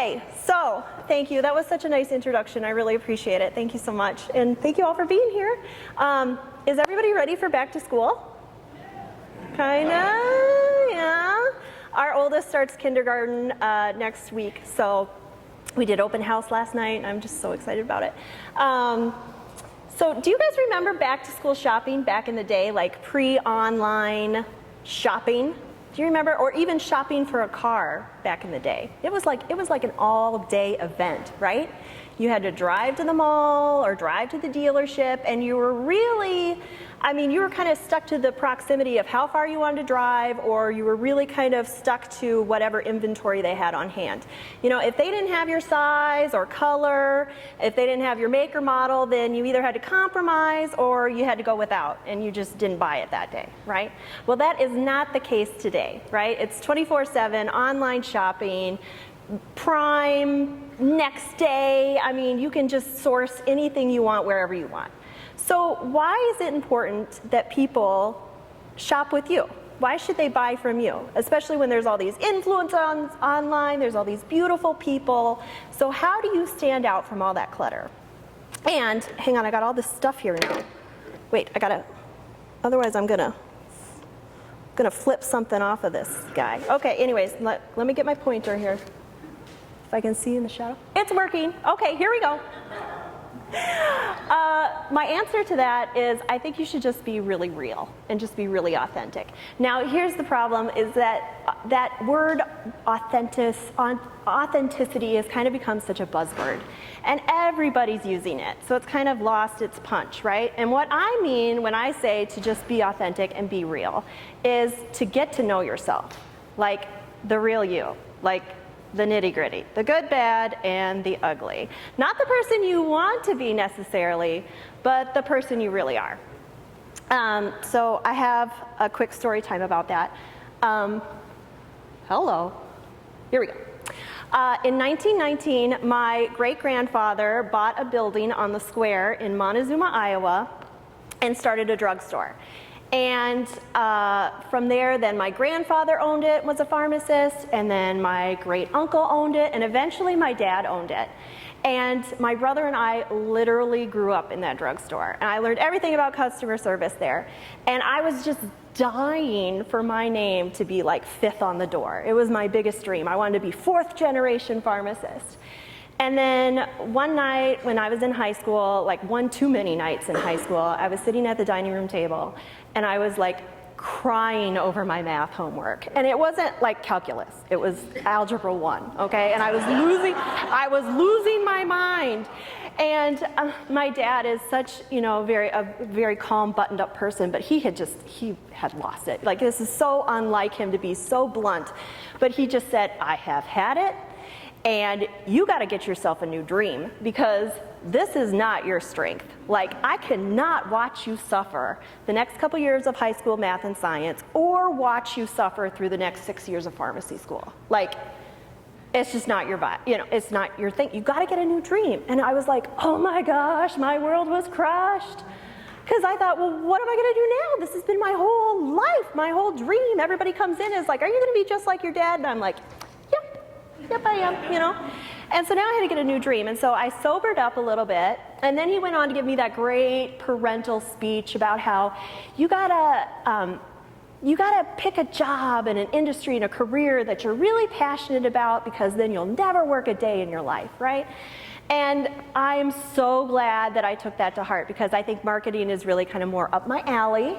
Okay, so thank you. That was such a nice introduction. I really appreciate it. Thank you so much. And thank you all for being here. Is everybody ready for back to school? Kinda, yeah. Our oldest starts kindergarten next week, so we did open house last night, and I'm just so excited about it. So do you guys remember back to school shopping back in the day, like pre-online shopping? Do you remember? Or even shopping for a car back in the day. It was like an all-day event, right? You had to drive to the mall or drive to the dealership, and you were really, you were kind of stuck to the proximity of how far you wanted to drive, or you were really kind of stuck to whatever inventory they had on hand. You know, if they didn't have your size or color, if they didn't have your make or model, then you either had to compromise or you had to go without, and you just didn't buy it that day, right? Well, that is not the case today, right? It's 24/7 online shopping, Prime, next day. You can just source anything you want wherever you want. So why is it important that people shop with you? Why should they buy from you? Especially when there's all these influencers online, there's all these beautiful people. So how do you stand out from all that clutter? And hang on, I got all this stuff here now. Wait, otherwise I'm gonna flip something off of this guy. Okay, anyways, let me get my pointer here. If I can see in the shadow. It's working. Okay, here we go. My answer to that is I think you should just be really real and just be really authentic. Now, here's the problem is that word authenticity has kind of become such a buzzword, and everybody's using it, so it's kind of lost its punch, right? And what I mean when I say to just be authentic and be real is to get to know yourself, like the real you, like the nitty-gritty, the good, bad, and the ugly. Not the person you want to be necessarily, but the person you really are. So I have a quick story time about that. Hello. Here we go. In 1919, my great-grandfather bought a building on the square in Montezuma, Iowa, and started a drugstore. And from there, then my grandfather owned it, was a pharmacist, and then my great uncle owned it, and eventually my dad owned it. And my brother and I literally grew up in that drugstore. And I learned everything about customer service there. And I was just dying for my name to be like fifth on the door. It was my biggest dream. I wanted to be fourth generation pharmacist. And then one night when I was in high school, like one too many nights in high school, I was sitting at the dining room table and I was like crying over my math homework. And it wasn't like calculus, it was algebra 1, okay? And I was losing my mind. And my dad is such, a very calm, buttoned up person, but he had lost it. Like, this is so unlike him to be so blunt. But he just said, I have had it. And you got to get yourself a new dream, because this is not your strength. Like, I cannot watch you suffer the next couple years of high school math and science, or watch you suffer through the next 6 years of pharmacy school. Like, it's just not your vibe. It's not your thing. You got to get a new dream. And I was like, oh my gosh, my world was crushed. Because I thought, well, what am I going to do now? This has been my whole life, my whole dream. Everybody comes in and is like, are you going to be just like your dad? And I'm like, Yep, I am, And so now I had to get a new dream. And so I sobered up a little bit. And then he went on to give me that great parental speech about how you gotta pick a job and an industry and a career that you're really passionate about, because then you'll never work a day in your life, right? And I'm so glad that I took that to heart, because I think marketing is really kind of more up my alley.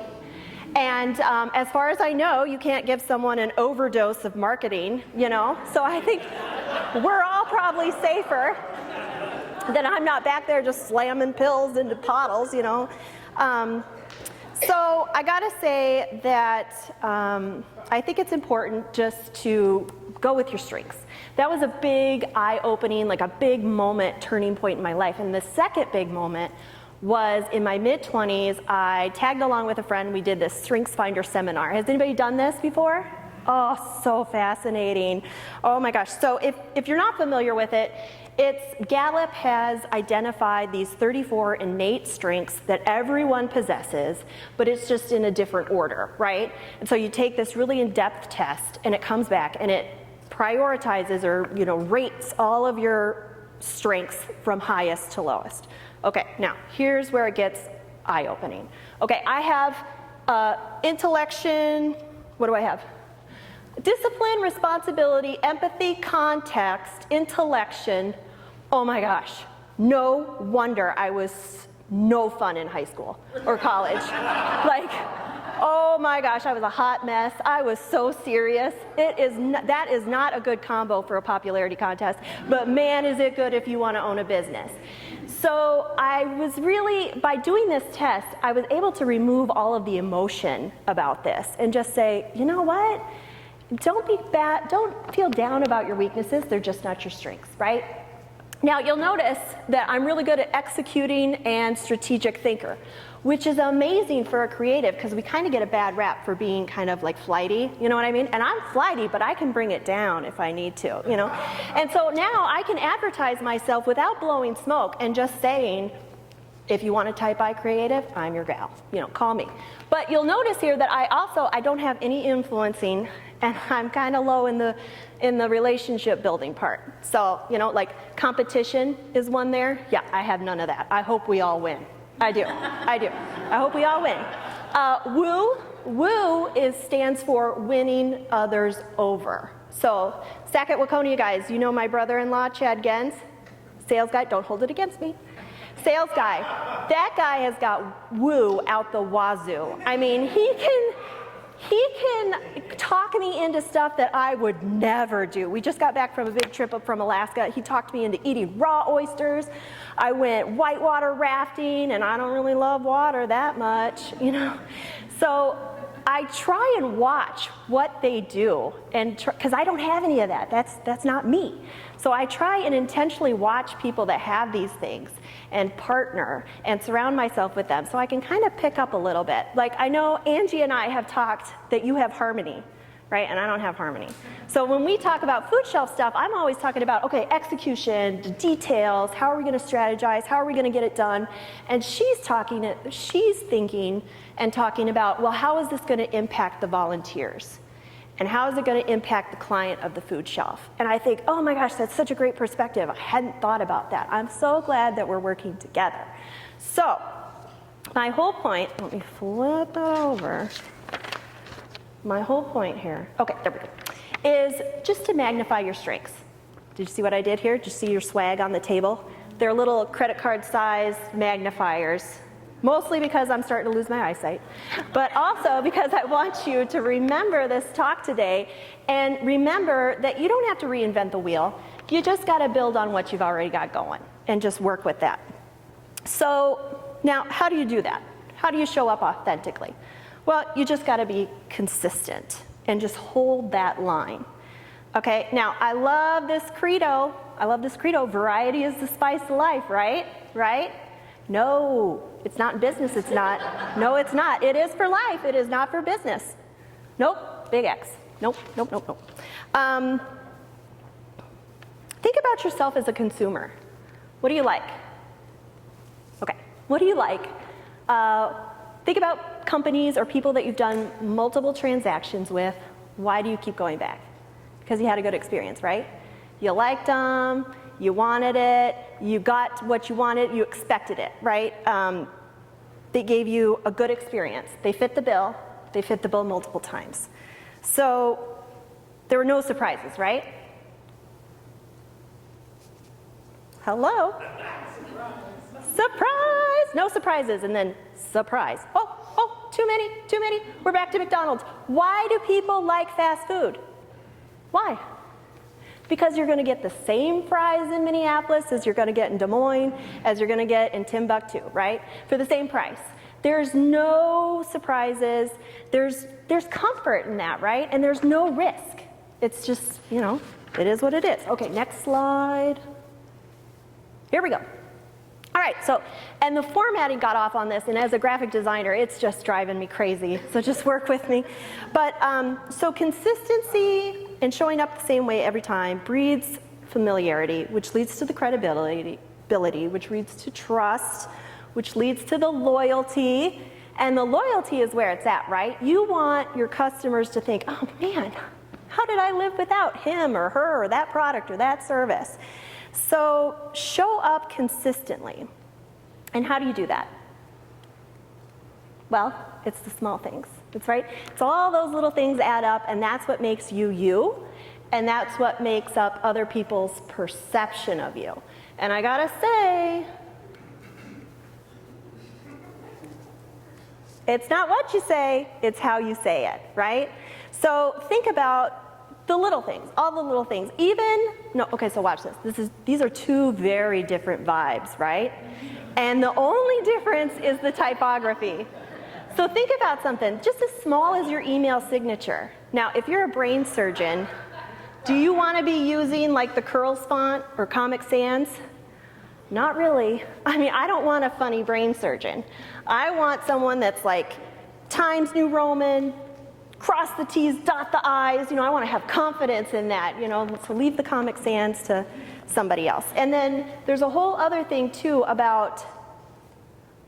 And as far as I know, you can't give someone an overdose of marketing, So I think we're all probably safer that I'm not back there just slamming pills into bottles, So I gotta say that I think it's important just to go with your strengths. That was a big eye-opening, like a big moment, turning point in my life. And the second big moment was in my mid-20s. I tagged along with a friend. We did this StrengthsFinder seminar. Has anybody done this before? Oh, so fascinating. Oh my gosh. So if you're not familiar with it, Gallup has identified these 34 innate strengths that everyone possesses, but it's just in a different order, right? And so you take this really in-depth test, and it comes back, and it prioritizes or, rates all of your strengths from highest to lowest. Okay, now here's where it gets eye-opening. Okay, I have intellection, what do I have? Discipline, responsibility, empathy, context, intellection. Oh my gosh, no wonder I was no fun in high school or college. Like, oh my gosh, I was a hot mess. I was so serious. That is not a good combo for a popularity contest, but man, is it good if you want to own a business. So I was really, by doing this test, I was able to remove all of the emotion about this and just say, you know what? Don't be bad, don't feel down about your weaknesses, they're just not your strengths, right? Now you'll notice that I'm really good at executing and strategic thinker, which is amazing for a creative because we kind of get a bad rap for being kind of like flighty, you know what I mean? And I'm flighty, but I can bring it down if I need to, And so now I can advertise myself without blowing smoke and just saying, if you want to type I creative, I'm your gal, call me. But you'll notice here that I don't have any influencing, and I'm kind of low in the relationship building part. So, like competition is one there. Yeah, I have none of that. I hope we all win. I do. I hope we all win. Woo stands for winning others over. So, Sackett Waconia guys, you know my brother-in-law, Chad Gens, sales guy, don't hold it against me. Sales guy, that guy has got woo out the wazoo. I mean, he can talk me into stuff that I would never do. We just got back from a big trip up from Alaska. He talked me into eating raw oysters. I went whitewater rafting, and I don't really love water that much, So I try and watch what they do, and because I don't have any of that. That's not me. So I try and intentionally watch people that have these things and partner and surround myself with them so I can kind of pick up a little bit. Like I know Angie and I have talked that you have harmony, right? And I don't have harmony. So when we talk about food shelf stuff, I'm always talking about, okay, execution, the details, how are we going to strategize, how are we going to get it done? And she's thinking and talking about, well, how is this going to impact the volunteers? And how is it going to impact the client of the food shelf? And I think, oh my gosh, that's such a great perspective. I hadn't thought about that. I'm so glad that we're working together. So, my whole point, let me flip that over. My whole point here, okay, there we go, is just to magnify your strengths. Did you see what I did here? Did you see your swag on the table? They're little credit card size magnifiers. Mostly because I'm starting to lose my eyesight, but also because I want you to remember this talk today and remember that you don't have to reinvent the wheel. You just got to build on what you've already got going and just work with that. So now, how do you do that? How do you show up authentically? Well, you just got to be consistent and just hold that line. Okay, now I love this credo. Variety is the spice of life, right? Right? No, it's not in business, it's not. No, it's not. It is for life, it is not for business. Nope, big X. Nope. Think about yourself as a consumer. What do you like? Okay, what do you like? Think about companies or people that you've done multiple transactions with. Why do you keep going back? Because you had a good experience, right? You liked them. You wanted it, you got what you wanted, you expected it, right? They gave you a good experience. They fit the bill multiple times. So there were no surprises, right? Hello? Surprise! No surprises, and then surprise. Oh, too many. We're back to McDonald's. Why do people like fast food? Why? Because you're going to get the same fries in Minneapolis as you're going to get in Des Moines, as you're going to get in Timbuktu, right? For the same price. There's no surprises. There's comfort in that, right? And there's no risk. It's just, it is what it is. Okay, next slide. Here we go. All right, and the formatting got off on this, and as a graphic designer, it's just driving me crazy, so just work with me. But, so consistency and showing up the same way every time breeds familiarity, which leads to the credibility, which leads to trust, which leads to the loyalty, and the loyalty is where it's at, right? You want your customers to think, oh man, how did I live without him or her or that product or that service? So show up consistently. And how do you do that? Well, it's the small things. That's right. It's all those little things add up, and that's what makes you you, and that's what makes up other people's perception of you. And I gotta say, it's not what you say, it's how you say it, right? So think about the little things, all the little things. Okay, so watch this. These are two very different vibes, right? And the only difference is the typography. So think about something just as small as your email signature. Now, if you're a brain surgeon, do you want to be using like the Curls font or Comic Sans? Not really. I mean, I don't want a funny brain surgeon. I want someone that's like Times New Roman, cross the T's, dot the I's. I want to have confidence in that, so leave the Comic Sans to somebody else. And then there's a whole other thing too about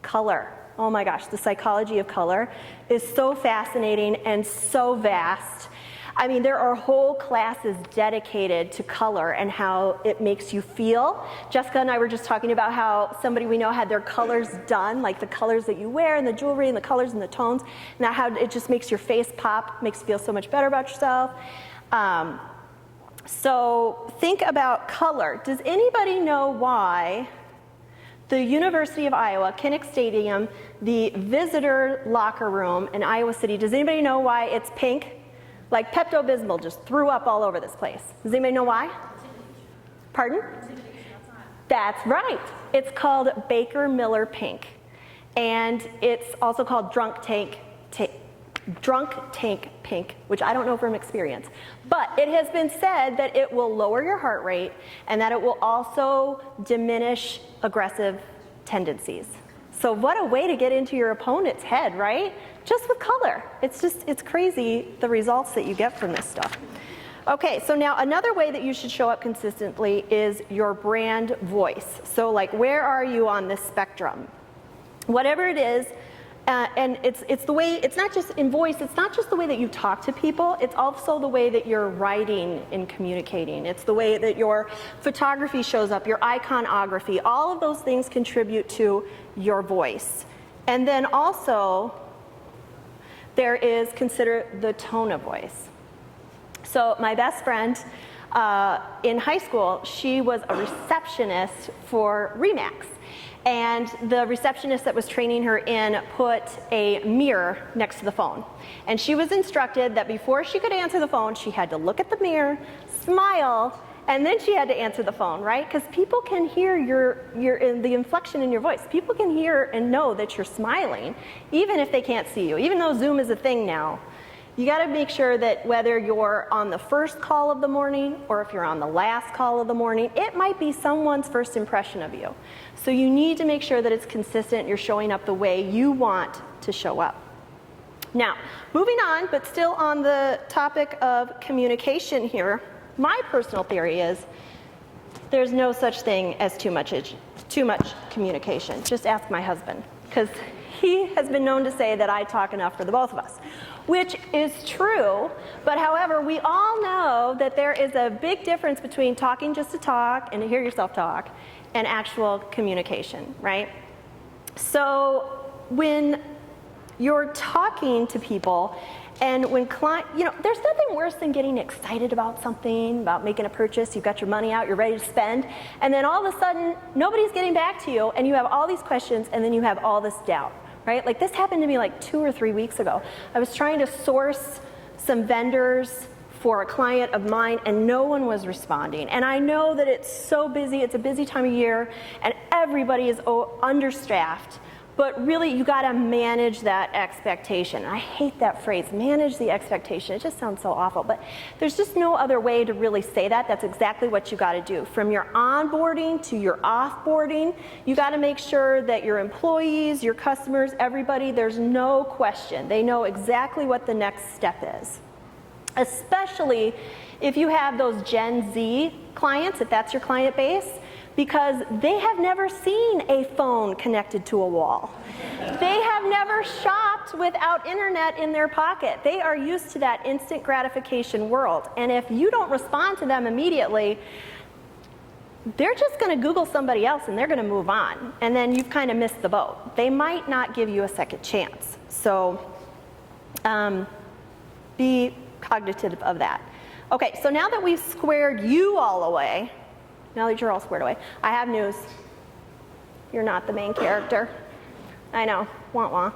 color. Oh my gosh, the psychology of color is so fascinating and so vast. I mean, there are whole classes dedicated to color and how it makes you feel. Jessica and I were just talking about how somebody we know had their colors done, like the colors that you wear and the jewelry and the colors and the tones, and how it just makes your face pop, makes you feel so much better about yourself. So think about color. Does anybody know why the University of Iowa, Kinnick Stadium, the visitor locker room in Iowa City, does anybody know why it's pink? Like Pepto-Bismol just threw up all over this place. Does anybody know why? Pardon? That's right. It's called Baker Miller pink. And it's also called drunk tank pink, which I don't know from experience. But it has been said that it will lower your heart rate and that it will also diminish aggressive tendencies. So what a way to get into your opponent's head, right? Just with color. It's crazy the results that you get from this stuff. Okay, so now another way that you should show up consistently is your brand voice. So like, where are you on this spectrum? Whatever it is, and it's the way, it's not just in voice, it's not just the way that you talk to people, it's also the way that you're writing and communicating. It's the way that your photography shows up, your iconography, all of those things contribute to your voice. And then also, there is, consider the tone of voice. So my best friend in high school, she was a receptionist for Remax. And the receptionist that was training her in put a mirror next to the phone. And she was instructed that before she could answer the phone, she had to look at the mirror, smile, and then she had to answer the phone, right? Because people can hear the inflection in your voice. People can hear and know that you're smiling, even if they can't see you. Even though Zoom is a thing now, you got to make sure that whether you're on the first call of the morning or if you're on the last call of the morning, it might be someone's first impression of you. So you need to make sure that it's consistent, you're showing up the way you want to show up. Now, moving on, but still on the topic of communication here, my personal theory is there's no such thing as too much communication. Just ask my husband, because he has been known to say that I talk enough for the both of us, which is true, but however, we all know that there is a big difference between talking just to talk and to hear yourself talk and actual communication, right? So when you're talking to people and when there's nothing worse than getting excited about something, about making a purchase, you've got your money out, you're ready to spend, and then all of a sudden, nobody's getting back to you, and you have all these questions, and then you have all this doubt, right? Like this happened to me like 2 or 3 weeks ago. I was trying to source some vendors for a client of mine, and no one was responding. And I know that it's so busy, it's a busy time of year, and everybody is understaffed. But really, you gotta manage that expectation. I hate that phrase, manage the expectation. It just sounds so awful, but there's just no other way to really say that. That's exactly what you gotta do. From your onboarding to your offboarding, you gotta make sure that your employees, your customers, everybody, there's no question. They know exactly what the next step is. Especially if you have those Gen Z clients, if that's your client base, because they have never seen a phone connected to a wall. They have never shopped not without internet in their pocket. They are used to that instant gratification world. And if you don't respond to them immediately, they're just going to Google somebody else and they're going to move on. And then you've kind of missed the boat. They might not give you a second chance. So be cognitive of that. Okay, so now that we've squared you all away, now that you're all squared away, I have news. You're not the main character. I know, wah wah.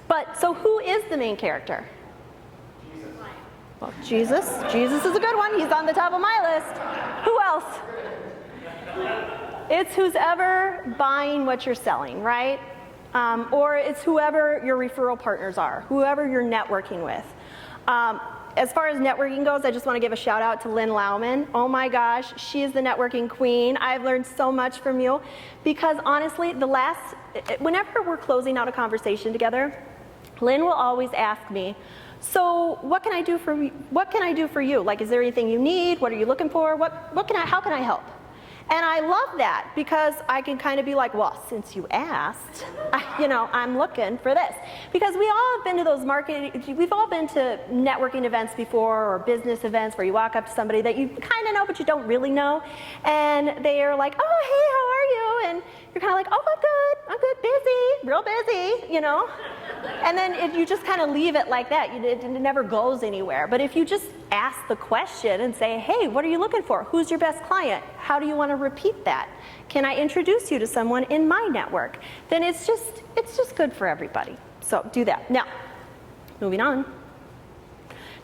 But so who is the main character? Jesus. Well, Jesus. Jesus is a good one. He's on the top of my list. Who else? It's who's ever buying what you're selling, right? Or it's whoever your referral partners are, whoever you're networking with. As far as networking goes, I just want to give a shout out to Lynn Lauman. Oh my gosh, she is the networking queen. I've learned so much from you because honestly, whenever we're closing out a conversation together, Lynn will always ask me, so what can I do for you? Like, is there anything you need? What are you looking for? How can I help? And I love that because I can kind of be like, well, since you asked, I'm looking for this. Because we all have been to those we've all been to networking events before or business events where you walk up to somebody that you kind of know but you don't really know. And they are like, oh, hey, how are you? And you're kind of like, oh, I'm good, busy, real busy, And then if you just kind of leave it like that, it never goes anywhere. But if you just ask the question and say, hey, what are you looking for? Who's your best client? How do you want to repeat that? Can I introduce you to someone in my network? Then it's just good for everybody. So do that. Now, moving on.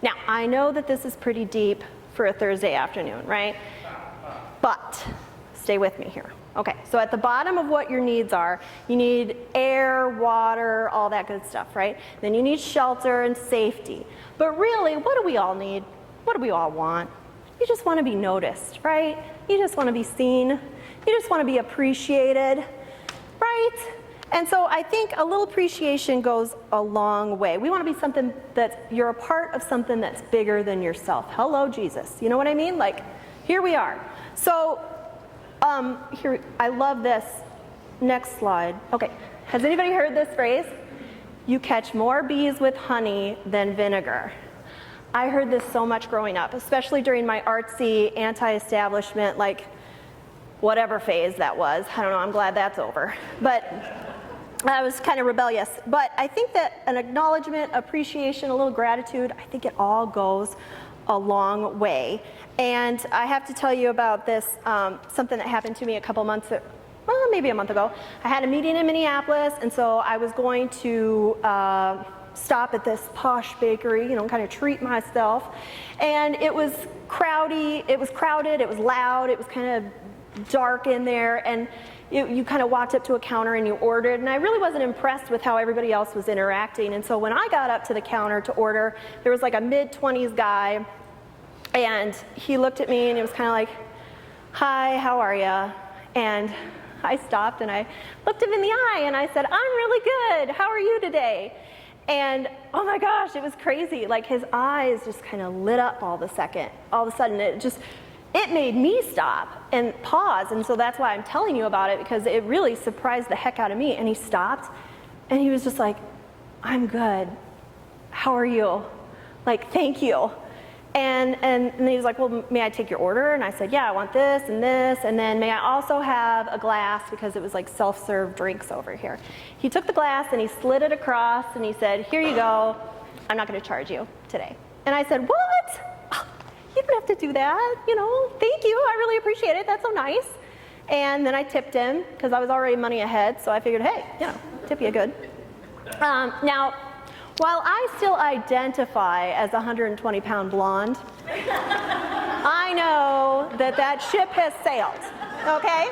Now, I know that this is pretty deep for a Thursday afternoon, right? But stay with me here. Okay, so at the bottom of what your needs are, you need air, water, all that good stuff, right? Then you need shelter and safety. But really, what do we all need? What do we all want? You just want to be noticed, right? You just want to be seen. You just want to be appreciated, right? And so I think a little appreciation goes a long way. We want to be something you're a part of something that's bigger than yourself. Hello, Jesus. You know what I mean? Like, here we are. So, here, I love this. Next slide. Okay, has anybody heard this phrase? You catch more bees with honey than vinegar. I heard this so much growing up, especially during my artsy, anti-establishment, like, whatever phase that was. I don't know, I'm glad that's over. But I was kind of rebellious. But I think that an acknowledgement, appreciation, a little gratitude, I think it all goes a long way. And I have to tell you about this, something that happened to me maybe a month ago. I had a meeting in Minneapolis, and so I was going to stop at this posh bakery, kind of treat myself. And it was crowded, it was loud, it was kind of dark in there, and you kind of walked up to a counter and you ordered, and I really wasn't impressed with how everybody else was interacting. And so when I got up to the counter to order, there was like a mid-20s guy, and he looked at me and he was kind of like, hi, how are you? And I stopped and I looked him in the eye and I said, I'm really good, how are you today? And oh my gosh, it was crazy. Like, his eyes just kind of lit up all of a sudden. It made me stop and pause. And so that's why I'm telling you about it, because it really surprised the heck out of me. And he stopped and he was just like, I'm good, how are you? Like, thank you. And then he was like, well, may I take your order? And I said, yeah, I want this, and then may I also have a glass, because it was like self-serve drinks over here. He took the glass and he slid it across and he said, here you go, I'm not going to charge you today. And I said, what? You don't have to do that, thank you, I really appreciate it, that's so nice. And then I tipped him, because I was already money ahead, so I figured, hey, tip you good. Now, while I still identify as a 120-pound blonde, I know that ship has sailed, okay?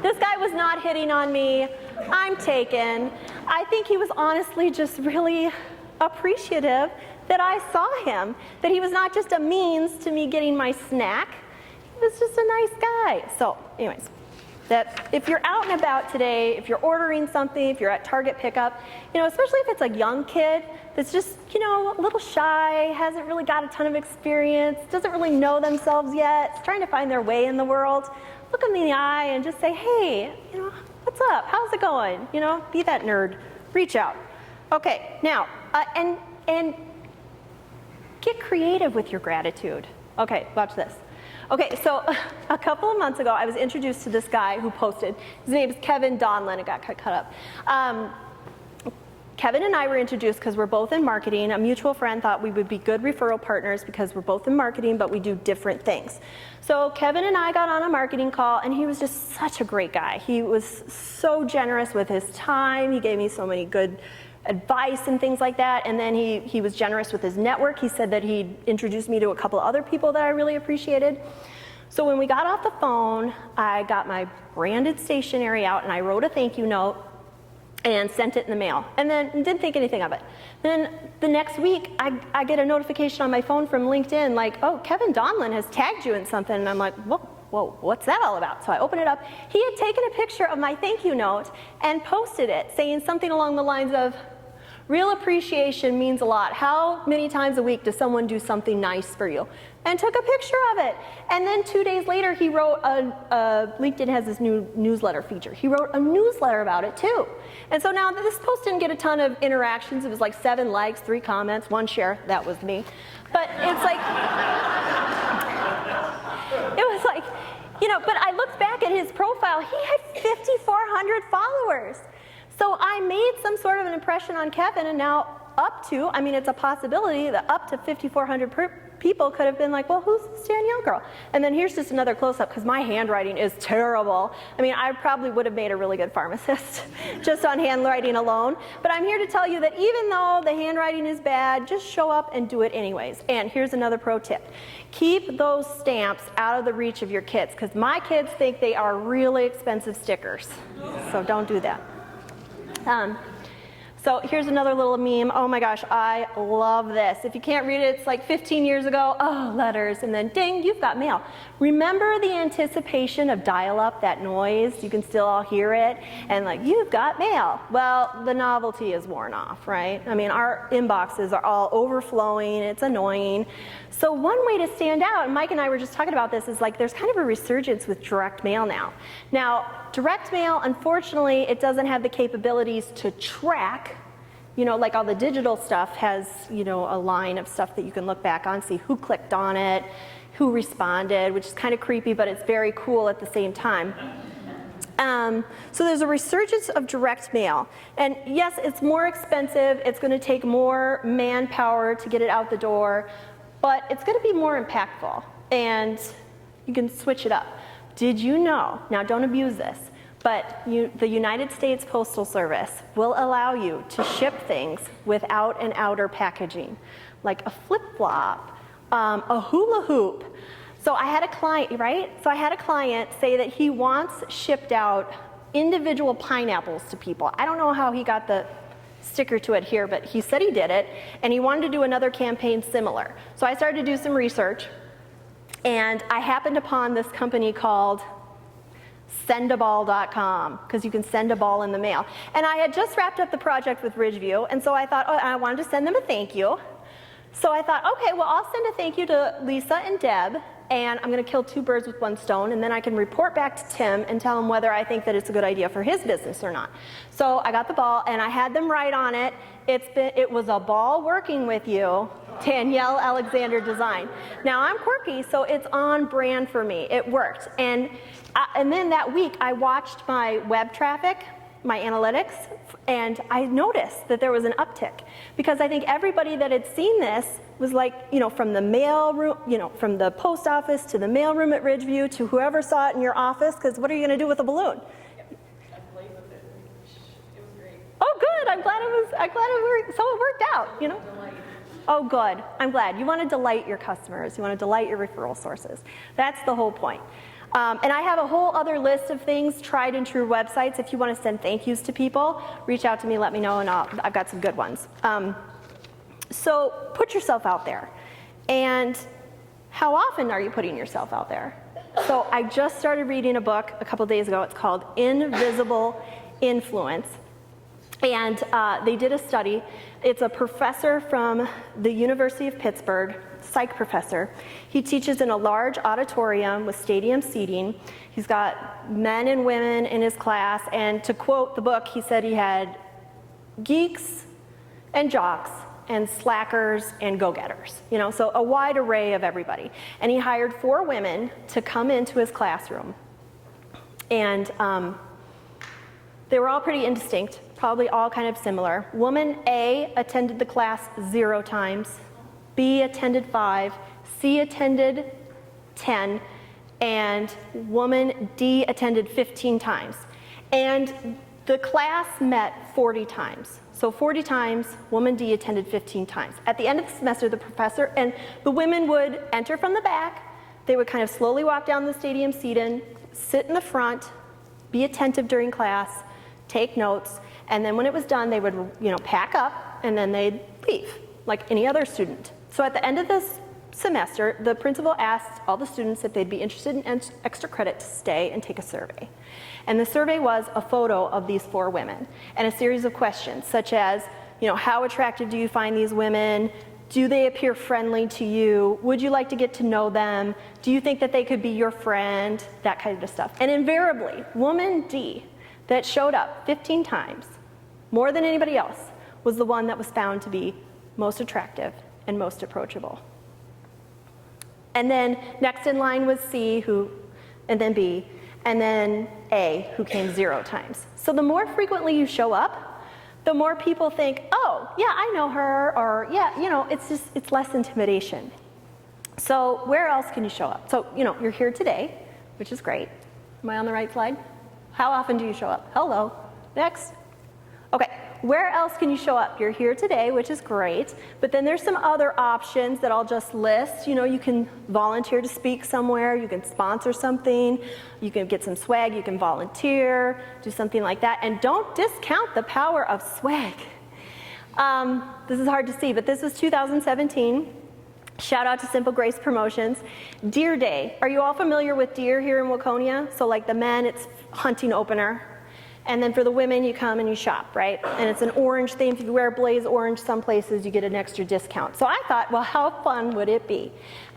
This guy was not hitting on me. I'm taken. I think he was honestly just really appreciative that I saw him, that he was not just a means to me getting my snack. He was just a nice guy. So anyways, that if you're out and about today, if you're ordering something, if you're at Target pickup, especially if it's a young kid that's just, a little shy, hasn't really got a ton of experience, doesn't really know themselves yet, is trying to find their way in the world, look them in the eye and just say, hey, what's up? How's it going? You know, be that nerd. Reach out. Okay, now, and get creative with your gratitude. Okay, watch this. Okay, so a couple of months ago, I was introduced to this guy who posted. His name is Kevin Donlin. It got cut up. Kevin and I were introduced because we're both in marketing. A mutual friend thought we would be good referral partners because we're both in marketing, but we do different things. So Kevin and I got on a marketing call, and he was just such a great guy. He was so generous with his time. He gave me so many good advice and things like that, and then he was generous with his network. He said that he'd introduced me to a couple of other people that I really appreciated. So when we got off the phone, I got my branded stationery out, and I wrote a thank you note and sent it in the mail, and then didn't think anything of it. Then the next week, I get a notification on my phone from LinkedIn, like, oh, Kevin Donlin has tagged you in something, and I'm like, whoa, what's that all about? So I open it up. He had taken a picture of my thank you note and posted it, saying something along the lines of, real appreciation means a lot. How many times a week does someone do something nice for you? And took a picture of it. And then 2 days later, he wrote LinkedIn has this new newsletter feature. He wrote a newsletter about it too. And so now this post didn't get a ton of interactions. It was like 7 likes, 3 comments, 1 share. That was me. But it's like, it was like, you know, but I looked back at his profile. He had 5,400 followers. So I made some sort of an impression on Kevin, and now up to, I mean, it's a possibility that up to 5,400 people could have been like, well, who's this Danielle girl? And then here's just another close-up, because my handwriting is terrible. I mean, I probably would have made a really good pharmacist just on handwriting alone. But I'm here to tell you that even though the handwriting is bad, just show up and do it anyways. And here's another pro tip. Keep those stamps out of the reach of your kids, because my kids think they are really expensive stickers. So don't do that. So here's another little meme. Oh my gosh, I love this. If you can't read it, it's like 15 years ago. Oh, letters, and then ding, you've got mail. Remember the anticipation of dial-up, that noise? You can still all hear it, and like, you've got mail. Well, the novelty is worn off, right? I mean, our inboxes are all overflowing. It's annoying. So one way to stand out, and Mike and I were just talking about this, is like there's kind of a resurgence with direct mail now. Now, direct mail, unfortunately, it doesn't have the capabilities to track, you know, like all the digital stuff has, you know, a line of stuff that you can look back on, see who clicked on it, who responded, which is kind of creepy, but it's very cool at the same time. So there's a resurgence of direct mail. And yes, it's more expensive. It's going to take more manpower to get it out the door, but it's going to be more impactful. And you can switch it up. Did you know, now don't abuse this, but the United States Postal Service will allow you to ship things without an outer packaging, like a flip-flop, a hula hoop. So I had a client, right? So I had a client say that he wants shipped out individual pineapples to people. I don't know how he got the sticker to adhere, but he said he did it, and he wanted to do another campaign similar. So I started to do some research, and I happened upon this company called Sendaball.com, because you can send a ball in the mail. And I had just wrapped up the project with Ridgeview, and so I thought, oh, I wanted to send them a thank you. So I thought, okay, well, I'll send a thank you to Lisa and Deb, and I'm going to kill 2 birds with 1 stone, and then I can report back to Tim and tell him whether I think that it's a good idea for his business or not. So I got the ball, and I had them write on it, it was a ball working with you, Danielle Alexander Design. Now, I'm quirky, so it's on brand for me. It worked. And then that week, I watched my web traffic, my analytics, and I noticed that there was an uptick, because I think everybody that had seen this was like, you know, from the mail room, you know, from the post office to the mail room at Ridgeview to whoever saw it in your office, because what are you going to do with a balloon? I played with it. It was great. Oh, good. I'm glad it worked. So it worked out, you know. Oh, good. I'm glad. You want to delight your customers. You want to delight your referral sources. That's the whole point. And I have a whole other list of things, tried and true websites. If you want to send thank yous to people, reach out to me, let me know, and I've got some good ones. So put yourself out there. And how often are you putting yourself out there? So I just started reading a book a couple days ago. It's called Invisible Influence. And they did a study. It's a professor from the University of Pittsburgh, psych professor. He teaches in a large auditorium with stadium seating. He's got men and women in his class, and to quote the book, he said he had geeks and jocks and slackers and go-getters, you know, so a wide array of everybody. And he hired 4 women to come into his classroom. And they were all pretty indistinct, probably all kind of similar. Woman A attended the class 0 times, B attended 5, C attended 10, and woman D attended 15 times. And the class met 40 times. So 40 times, woman D attended 15 times. At the end of the semester, the professor and the women would enter from the back. They would kind of slowly walk down the stadium seating, sit in the front, be attentive during class, take notes, and then when it was done, they would, you know, pack up and then they'd leave, like any other student. So at the end of this semester, the principal asked all the students if they'd be interested in extra credit to stay and take a survey. And the survey was a photo of these 4 women and a series of questions such as, you know, how attractive do you find these women? Do they appear friendly to you? Would you like to get to know them? Do you think that they could be your friend? That kind of stuff. And invariably, woman D that showed up 15 times, more than anybody else, was the one that was found to be most attractive and most approachable. And then next in line was C, and then B, and then A, who came 0 times. So the more frequently you show up, the more people think, oh, yeah, I know her, or yeah, you know, it's less intimidation. So where else can you show up? So, you know, you're here today, which is great. Am I on the right slide? How often do you show up? Hello. Next. Okay, where else can you show up? You're here today, which is great, but then there's some other options that I'll just list. You know, you can volunteer to speak somewhere, you can sponsor something, you can get some swag, you can volunteer, do something like that, and don't discount the power of swag. This is hard to see, but this was 2017. Shout out to Simple Grace Promotions. Deer Day. Are you all familiar with deer here in Waconia? So like the men, it's hunting opener. And then for the women, you come and you shop, right? And it's an orange theme. If you wear blaze orange some places, you get an extra discount. So I thought, well, how fun would it be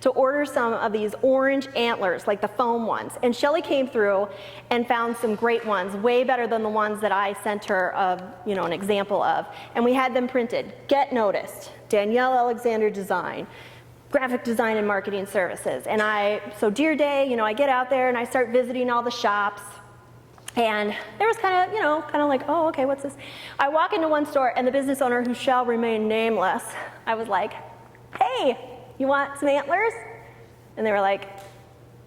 to order some of these orange antlers, like the foam ones? And Shelly came through and found some great ones, way better than the ones that I sent her an example of. And we had them printed. Get Noticed, Danielle Alexander Design, graphic design and marketing services. And so Deer Day, I get out there and I start visiting all the shops. And there was kind of like, oh, okay, what's this? I walk into one store and the business owner, who shall remain nameless, I was like, hey, you want some antlers? And they were like,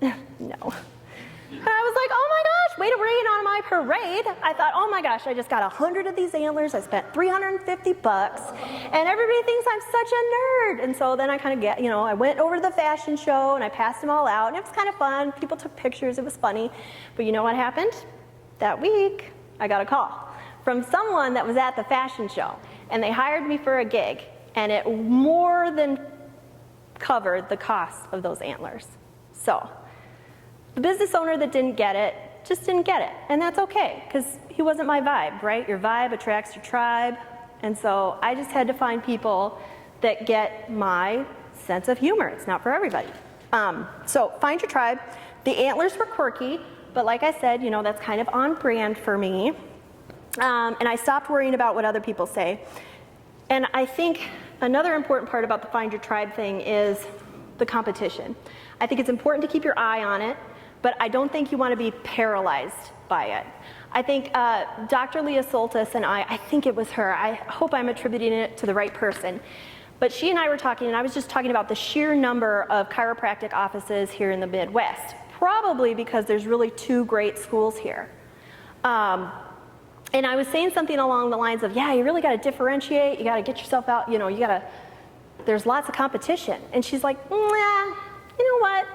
no. And I was like, oh my gosh, way to rain on my parade. I thought, oh my gosh, I just got 100 of these antlers. I spent $350 and everybody thinks I'm such a nerd. And so then I kind of I went over to the fashion show and I passed them all out and it was kind of fun. People took pictures, it was funny. But you know what happened? That week, I got a call from someone that was at the fashion show, and they hired me for a gig, and it more than covered the cost of those antlers. So the business owner that didn't get it just didn't get it, and that's okay, because he wasn't my vibe, right? Your vibe attracts your tribe, and so I just had to find people that get my sense of humor. It's not for everybody. So find your tribe. The antlers were quirky, but like I said, that's kind of on brand for me. And I stopped worrying about what other people say. And I think another important part about the Find Your Tribe thing is the competition. I think it's important to keep your eye on it, but I don't think you want to be paralyzed by it. I think Dr. Leah Soltis and I think it was her, I hope I'm attributing it to the right person, but she and I were talking, and I was just talking about the sheer number of chiropractic offices here in the Midwest. Probably because there's really 2 great schools here. And I was saying something along the lines of, yeah, you really got to differentiate, you got to get yourself out, there's lots of competition. And she's like, you know what?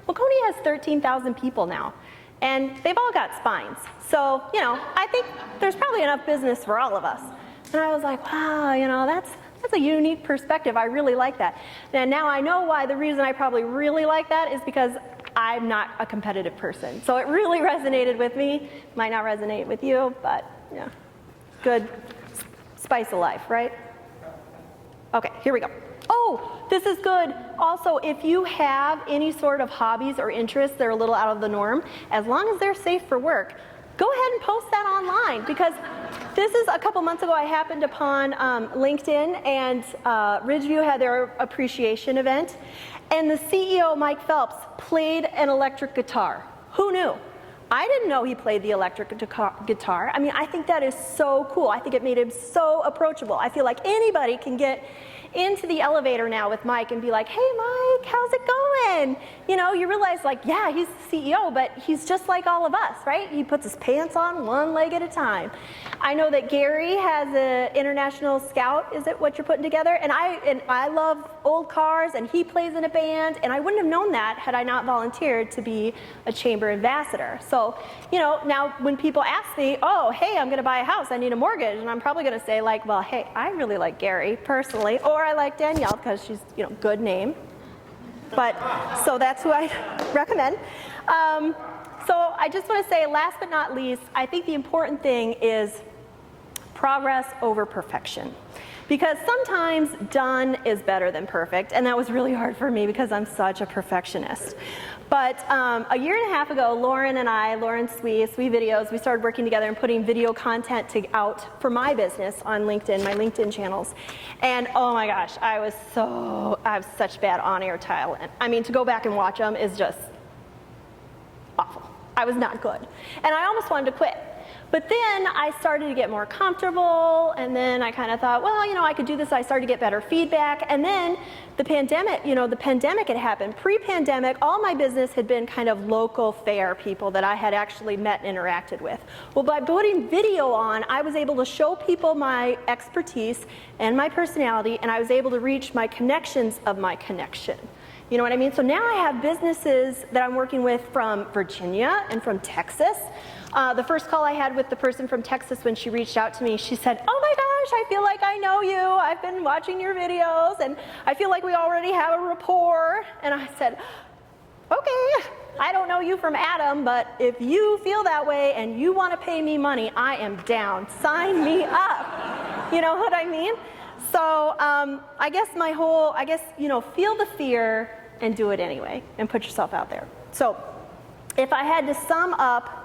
Waconia has 13,000 people now, and they've all got spines. So, I think there's probably enough business for all of us. And I was like, wow, that's a unique perspective. I really like that. And now I know why the reason I probably really like that is because I'm not a competitive person. So it really resonated with me. Might not resonate with you, but yeah, good spice of life, right? Okay, here we go. Oh, this is good. Also, if you have any sort of hobbies or interests that are a little out of the norm, as long as they're safe for work, go ahead and post that online, because this is a couple months ago I happened upon LinkedIn, and Ridgeview had their appreciation event, and the CEO, Mike Phelps, played an electric guitar. Who knew? I didn't know he played the electric guitar. I mean, I think that is so cool. I think it made him so approachable. I feel like anybody can get into the elevator now with Mike and be like, hey Mike, how's it going? You know, you realize like, yeah, he's the CEO, but he's just like all of us, right? He puts his pants on one leg at a time. I know that Gary has an International Scout, is it what you're putting together? And I love old cars, and he plays in a band, and I wouldn't have known that had I not volunteered to be a chamber ambassador. So, you know, now when people ask me, oh, hey, I'm gonna buy a house, I need a mortgage, and I'm probably gonna say like, well, hey, I really like Gary personally, or I like Danielle because she's, you know, good name. But, so that's who I recommend. So I just want to say, last but not least, I think the important thing is progress over perfection. Because sometimes done is better than perfect, and that was really hard for me because I'm such a perfectionist. But a year and a half ago, Lauren and I, Lauren Swee Videos, we started working together and putting video content out for my business on LinkedIn, my LinkedIn channels. And oh my gosh, I have such bad on-air talent. I mean, to go back and watch them is just awful. I was not good. And I almost wanted to quit. But then I started to get more comfortable, and then I kind of thought, well, you know, I could do this. I started to get better feedback, and then the pandemic, you know, the pandemic had happened. Pre-pandemic, all my business had been kind of local fair people that I had actually met and interacted with. Well, by putting video on, I was able to show people my expertise and my personality, and I was able to reach my connections of my connection. You know what I mean? So now I have businesses that I'm working with from Virginia and from Texas. The first call I had with the person from Texas, when she reached out to me, she said, oh my gosh, I feel like I know you. I've been watching your videos, and I feel like we already have a rapport. And I said, okay, I don't know you from Adam, but if you feel that way and you want to pay me money, I am down. Sign me up. You know what I mean? So I guess you know, feel the fear and do it anyway, and put yourself out there. So if I had to sum up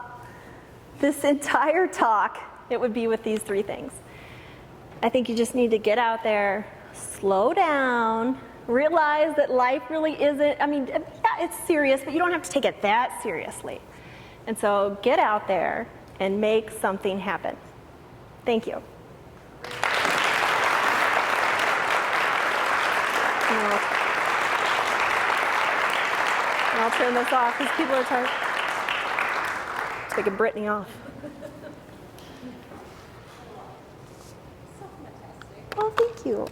this entire talk, it would be with these three things. I think you just need to get out there, slow down, realize that life really isn't, I mean, yeah, it's serious, but you don't have to take it that seriously. And so get out there and make something happen. Thank you. And I'll turn this off because people are tired. Taking Brittany off. Oh, thank you.